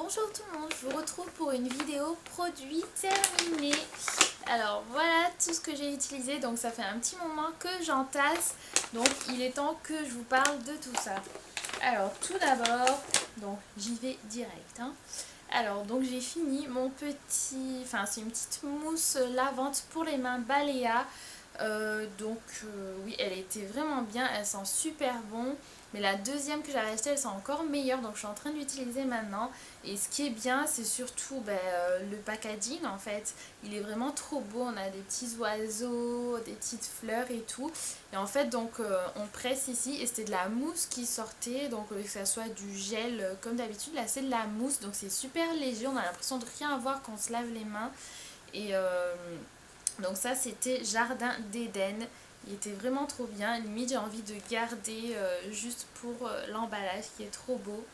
Bonjour tout le monde, je vous retrouve pour une vidéo produit terminée. Alors voilà tout ce que j'ai utilisé, donc ça fait un petit moment que j'entasse, donc il est temps que je vous parle de tout ça. Alors tout d'abord, donc j'y vais direct. Alors donc j'ai fini mon petit, enfin c'est une petite mousse lavante pour les mains Balea. Oui, elle était vraiment bien, elle sent super bon. Mais la deuxième que j'avais achetée, elle sent encore meilleure, donc je suis en train de l'utiliser maintenant. Et ce qui est bien, c'est surtout le packaging en fait. Il est vraiment trop beau, on a des petits oiseaux, des petites fleurs et tout. Et en fait, on presse ici et c'était de la mousse qui sortait, donc que ça soit du gel comme d'habitude, là c'est de la mousse, donc c'est super léger, on a l'impression de rien avoir quand on se lave les mains. Et donc ça c'était Jardin d'Éden. Il était vraiment trop bien. Limite j'ai envie de garder juste pour l'emballage qui est trop beau.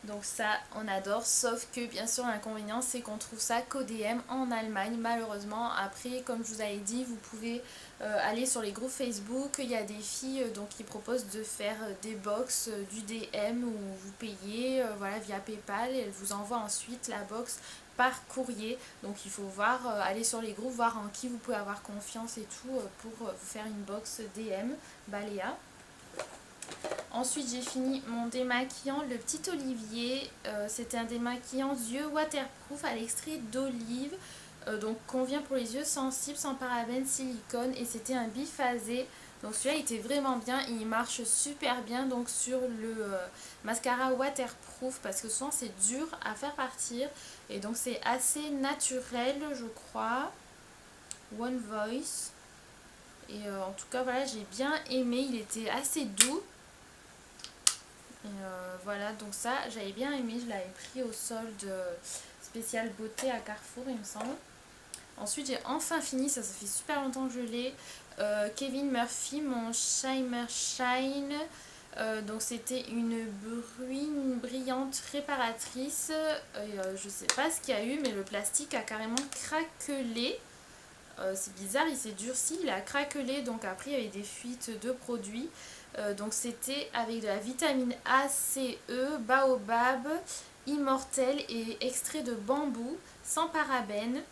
Donc ça on adore, sauf que bien sûr l'inconvénient c'est qu'on trouve ça qu'au DM en Allemagne malheureusement. Après comme je vous avais dit, vous pouvez aller sur les groupes Facebook, il y a des filles qui proposent de faire des box du DM où vous payez voilà, via PayPal et elles vous envoient ensuite la box par courrier. Donc il faut voir, aller sur les groupes, voir en qui vous pouvez avoir confiance et tout pour vous faire une box DM Balea. Ensuite j'ai fini mon démaquillant, le petit olivier. C'était un démaquillant yeux waterproof à l'extrait d'olive. Donc convient pour les yeux sensibles, sans parabènes, silicone, et c'était un biphasé. Donc celui-là était vraiment bien, il marche super bien donc sur le mascara waterproof parce que souvent c'est dur à faire partir. Et donc c'est assez naturel je crois. One Voice. Et en tout cas voilà, j'ai bien aimé, il était assez doux. Et voilà, donc ça j'avais bien aimé, je l'avais pris au solde spécial beauté à Carrefour il me semble. Ensuite j'ai enfin fini, ça fait super longtemps que je l'ai, Kevin Murphy, mon Shimmer Shine. Donc c'était une brillante réparatrice. Je sais pas ce qu'il y a eu mais le plastique a carrément craquelé. C'est bizarre, il s'est durci, il a craquelé, donc après il y avait des fuites de produits. Donc c'était avec de la vitamine A, C, E, baobab, immortel et extrait de bambou, sans parabènes.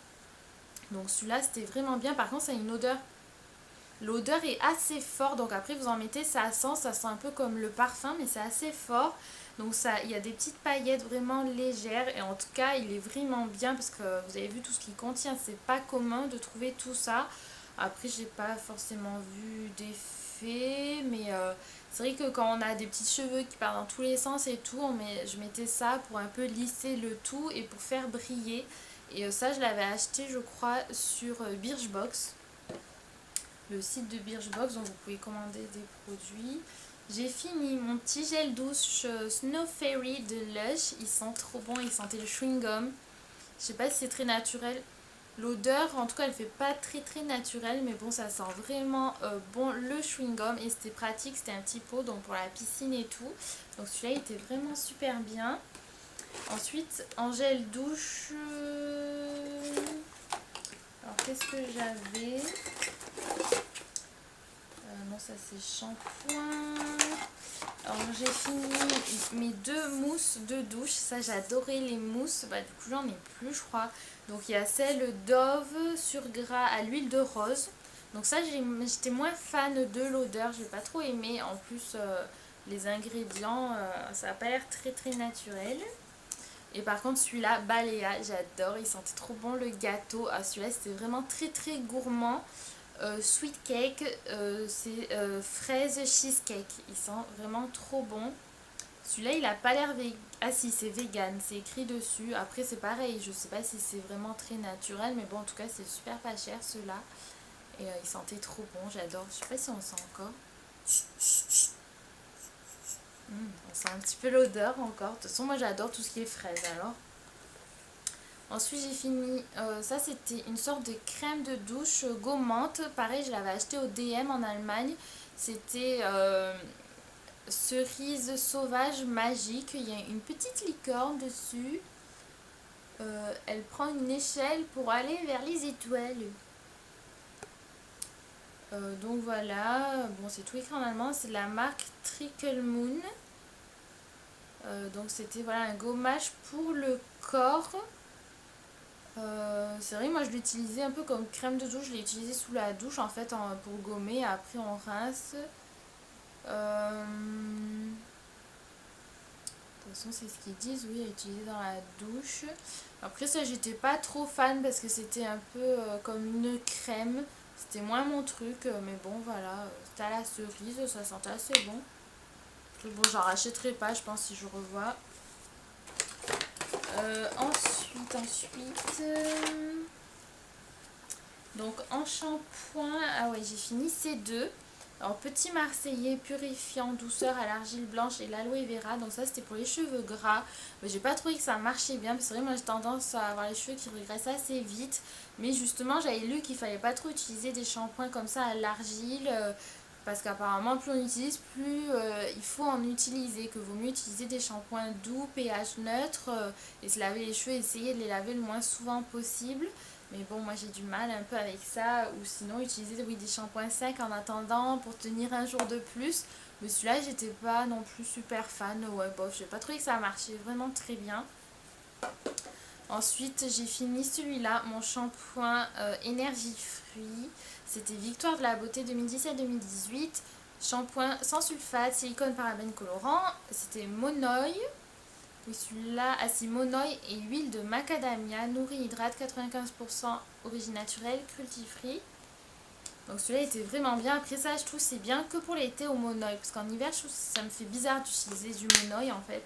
Donc celui-là c'était vraiment bien, par contre ça a une odeur. L'odeur est assez forte, donc après vous en mettez, ça sent un peu comme le parfum, mais c'est assez fort. Donc ça, il y a des petites paillettes vraiment légères et en tout cas il est vraiment bien parce que vous avez vu tout ce qu'il contient, c'est pas commun de trouver tout ça. Après j'ai pas forcément vu d'effet, mais c'est vrai que quand on a des petits cheveux qui partent dans tous les sens et tout, je mettais ça pour un peu lisser le tout et pour faire briller. Et ça je l'avais acheté je crois sur Birchbox, le site de Birchbox, donc vous pouvez commander des produits. J'ai fini mon petit gel douche Snow Fairy de Lush. Il sent trop bon, il sentait le chewing gum. Je sais pas si c'est très naturel. L'odeur, en tout cas, elle fait pas très naturelle, mais bon, ça sent vraiment bon le chewing gum et c'était pratique. C'était un petit pot, donc pour la piscine et tout. Donc celui-là, il était vraiment super bien. Ensuite, en gel douche, alors qu'est-ce que j'avais? Non, ça c'est shampoing. Alors j'ai fini mes deux mousses de douche. Ça j'adorais les mousses. Du coup j'en ai plus je crois. Donc il y a celle Dove sur gras à l'huile de rose. Donc ça j'étais moins fan de l'odeur. J'ai pas trop aimé. En plus les ingrédients ça a pas l'air très naturel. Et par contre celui-là Balea j'adore. Il sentait trop bon le gâteau. Ah celui-là c'était vraiment très gourmand. Sweet cake, c'est fraise cheesecake. Il sent vraiment trop bon. Celui-là, il a pas l'air vegan. Ah si, c'est vegan, c'est écrit dessus. Après, c'est pareil, je sais pas si c'est vraiment très naturel, mais bon, en tout cas, c'est super pas cher ceux-là. Et il sentait trop bon, j'adore. Je sais pas si on sent encore. On sent un petit peu l'odeur encore. De toute façon, moi j'adore tout ce qui est fraise alors. Ensuite j'ai fini, ça c'était une sorte de crème de douche gommante, pareil je l'avais acheté au DM en Allemagne, c'était cerise sauvage magique, il y a une petite licorne dessus, elle prend une échelle pour aller vers les étoiles. Donc voilà, bon c'est tout écrit en allemand, c'est de la marque Trickle Moon. Donc c'était voilà un gommage pour le corps. C'est vrai, moi je l'utilisais un peu comme crème de douche, je l'ai utilisé sous la douche en fait pour gommer, après on rince. Euh, De toute façon, c'est ce qu'ils disent, oui, à utiliser dans la douche. Après ça, j'étais pas trop fan parce que c'était un peu comme une crème. C'était moins mon truc, mais bon, voilà. C'était à la cerise, ça sentait assez bon. Bon, j'en rachèterai pas, je pense, si je revois. Ensuite. Donc en shampoing, ah ouais, j'ai fini ces deux. Alors petit marseillais purifiant douceur à l'argile blanche et l'aloe vera. Donc ça c'était pour les cheveux gras. Mais j'ai pas trouvé que ça marchait bien. Parce que c'est vrai, moi j'ai tendance à avoir les cheveux qui régressent assez vite. Mais justement j'avais lu qu'il fallait pas trop utiliser des shampoings comme ça à l'argile. Parce qu'apparemment plus on utilise, plus il faut en utiliser. Que vaut mieux utiliser des shampoings doux, pH neutre. Et se laver les cheveux, essayer de les laver le moins souvent possible. Mais bon, moi j'ai du mal un peu avec ça. Ou sinon utiliser oui, des shampoings secs en attendant pour tenir un jour de plus. Mais celui-là, j'étais pas non plus super fan. Ouais, bof, j'ai pas trouvé que ça marchait vraiment très bien. Ensuite, j'ai fini celui-là, mon shampoing Énergie Fruits. C'était Victoire de la Beauté 2017-2018. Shampoing sans sulfate, silicone, parabènes, colorant. C'était Monoï. Oui, celui-là, acide monoï et huile de macadamia, nourrit, hydrate, 95% origine naturelle, cruelty-free. Donc celui-là était vraiment bien. Après ça, je trouve c'est bien que pour l'été au monoï. Parce qu'en hiver, je trouve que ça me fait bizarre d'utiliser du monoï en fait.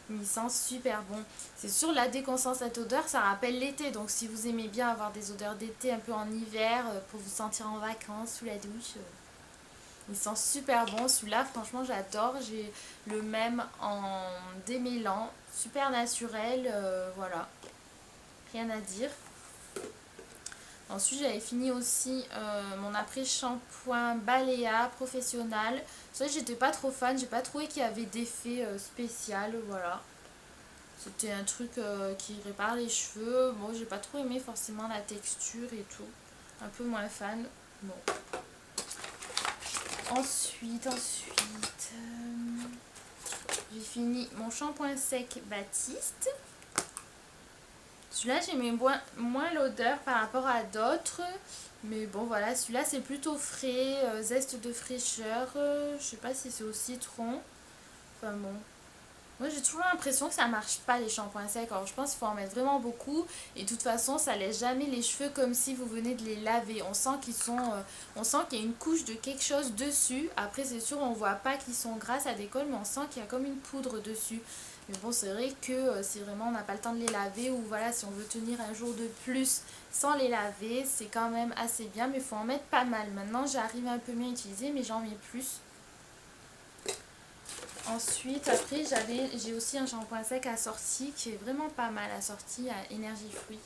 Mais il sent super bon. C'est sûr, là, dès qu'on sent cette odeur, ça rappelle l'été. Donc si vous aimez bien avoir des odeurs d'été un peu en hiver, pour vous sentir en vacances sous la douche... Il sent super bon, celui-là franchement j'adore, j'ai le même en démêlant, super naturel, voilà, rien à dire. Ensuite j'avais fini aussi mon après-shampoing Balea Professionnel. Ça j'étais pas trop fan, j'ai pas trouvé qu'il y avait d'effet spécial, voilà. C'était un truc qui répare les cheveux, bon j'ai pas trop aimé forcément la texture et tout, un peu moins fan, bon. Ensuite, j'ai fini mon shampoing sec Baptiste. Celui-là, j'aimais moins l'odeur par rapport à d'autres. Mais bon, voilà, celui-là, c'est plutôt frais, zeste de fraîcheur. Je sais pas si c'est au citron. Enfin bon, moi j'ai toujours l'impression que ça marche pas les shampoings secs. Alors je pense qu'il faut en mettre vraiment beaucoup. Et de toute façon ça laisse jamais les cheveux comme si vous venez de les laver. On sent qu'ils sont, on sent qu'il y a une couche de quelque chose dessus. Après c'est sûr on voit pas qu'ils sont gras, ça décolle, mais on sent qu'il y a comme une poudre dessus. Mais bon c'est vrai que si vraiment on n'a pas le temps de les laver, ou voilà si on veut tenir un jour de plus sans les laver, c'est quand même assez bien. Mais il faut en mettre pas mal. Maintenant j'arrive un peu mieux à utiliser, mais j'en mets plus. Ensuite, après, j'ai aussi un shampoing sec assorti qui est vraiment pas mal assorti à Énergie Fruits.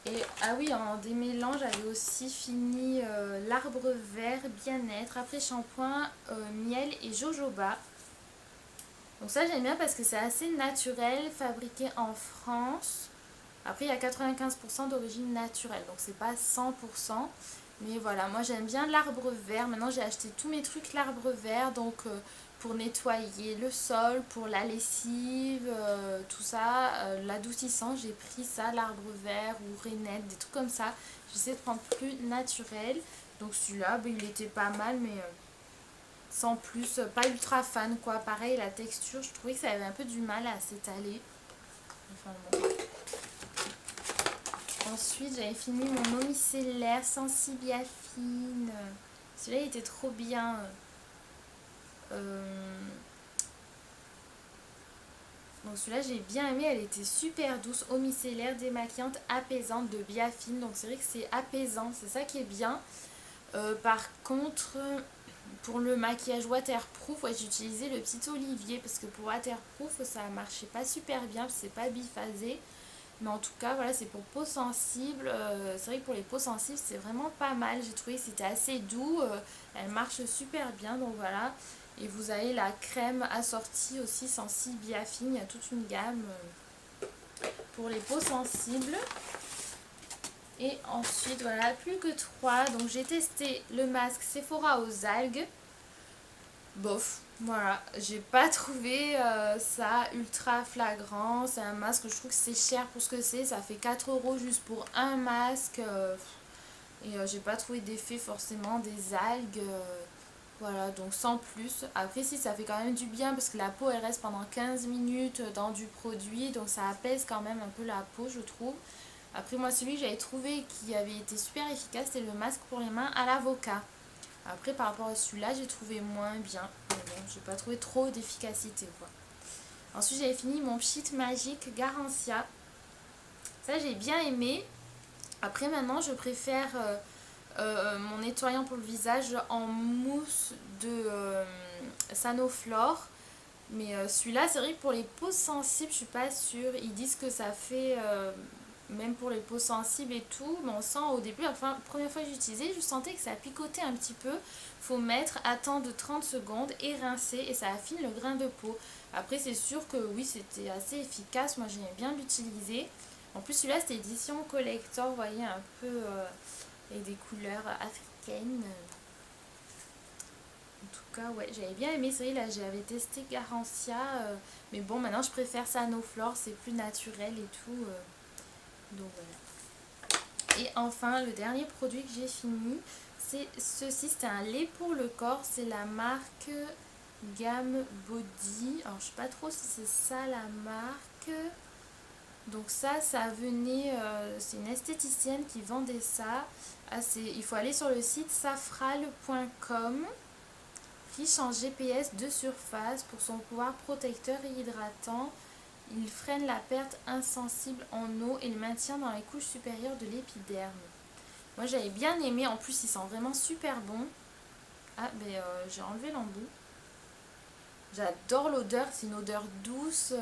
Et ah oui, en démêlant, j'avais aussi fini l'arbre vert bien-être, après shampoing, miel et jojoba. Donc ça j'aime bien parce que c'est assez naturel, fabriqué en France. Après il y a 95% d'origine naturelle, donc c'est pas 100%. Mais voilà, moi j'aime bien l'arbre vert. Maintenant j'ai acheté tous mes trucs l'arbre vert, donc pour nettoyer le sol, pour la lessive, tout ça, l'adoucissant, j'ai pris ça, l'arbre vert ou rainette, des trucs comme ça. J'essaie de prendre plus naturel. Donc celui-là, il était pas mal, mais sans plus, pas ultra fan quoi. Pareil, la texture, je trouvais que ça avait un peu du mal à s'étaler. Enfin bon. Ensuite, j'avais fini mon eau micellaire Sensibiafine. Celui-là, il était trop bien. Donc celui-là, j'ai bien aimé. Elle était super douce. Eau micellaire démaquillante apaisante de Biafine. Donc c'est vrai que c'est apaisant. C'est ça qui est bien. Par contre, pour le maquillage waterproof, ouais, j'ai utilisé le petit olivier. Parce que pour waterproof, ça marchait pas super bien. C'est pas biphasé. Mais en tout cas, voilà, c'est pour peau sensible. C'est vrai que pour les peaux sensibles, c'est vraiment pas mal. J'ai trouvé que c'était assez doux. Elle marche super bien, donc voilà. Et vous avez la crème assortie aussi Sensi Biafine. Il y a toute une gamme pour les peaux sensibles. Et ensuite, voilà, plus que 3. Donc j'ai testé le masque Sephora aux algues. Bof. Voilà, j'ai pas trouvé ça ultra flagrant. C'est un masque, je trouve que c'est cher pour ce que c'est. Ça fait 4 euros juste pour un masque. Et j'ai pas trouvé d'effet forcément des algues. Voilà, donc sans plus. Après, si ça fait quand même du bien parce que la peau elle reste pendant 15 minutes dans du produit. Donc ça apaise quand même un peu la peau, je trouve. Après, moi, celui que j'avais trouvé qui avait été super efficace, c'était le masque pour les mains à l'avocat. Après, par rapport à celui-là, j'ai trouvé moins bien. Mais bon, j'ai pas trouvé trop d'efficacité, quoi. Ensuite, j'avais fini mon Pchit Magique Garancia. Ça, j'ai bien aimé. Après, maintenant, je préfère mon nettoyant pour le visage en mousse de Sanoflore. Mais celui-là, c'est vrai que pour les peaux sensibles, je suis pas sûre. Ils disent que ça fait, même pour les peaux sensibles et tout, mais on sent au début, la première fois que j'utilisais, je sentais que ça picotait un petit peu. Faut mettre, attendre 30 secondes et rincer et ça affine le grain de peau. Après, c'est sûr que oui, c'était assez efficace. Moi, j'aimais bien l'utiliser. En plus, celui-là, c'était édition collector, vous voyez, un peu avec des couleurs africaines. En tout cas, ouais, j'avais bien aimé. C'est vrai, là, j'avais testé Garancia. Mais bon, maintenant, je préfère Sanoflore. C'est plus naturel et tout. Donc voilà. Et enfin, le dernier produit que j'ai fini, c'est ceci. C'est un lait pour le corps. C'est la marque Gamme Body. Alors, je sais pas trop si c'est ça la marque. Donc ça venait, c'est une esthéticienne qui vendait ça. Ah, il faut aller sur le site safral.com. Riche en GPS de surface pour son pouvoir protecteur et hydratant. Il freine la perte insensible en eau et le maintient dans les couches supérieures de l'épiderme. Moi j'avais bien aimé, en plus il sent vraiment super bon. Ah ben j'ai enlevé l'embout. J'adore l'odeur, c'est une odeur douce.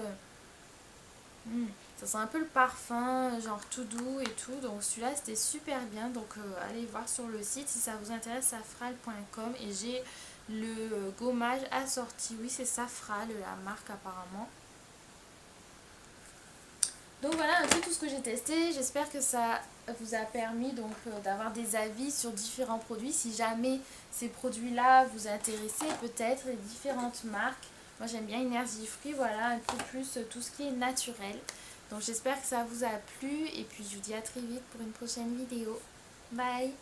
Ça sent un peu le parfum, genre tout doux et tout. Donc celui-là c'était super bien. Donc allez voir sur le site si ça vous intéresse, safral.com. Et j'ai le gommage assorti. Oui, c'est Safral, la marque apparemment. Donc voilà un peu tout ce que j'ai testé. J'espère que ça vous a permis donc d'avoir des avis sur différents produits. Si jamais ces produits-là vous intéressaient, peut-être les différentes marques. Moi j'aime bien Energy Free, voilà, un peu plus tout ce qui est naturel. Donc j'espère que ça vous a plu et puis je vous dis à très vite pour une prochaine vidéo. Bye!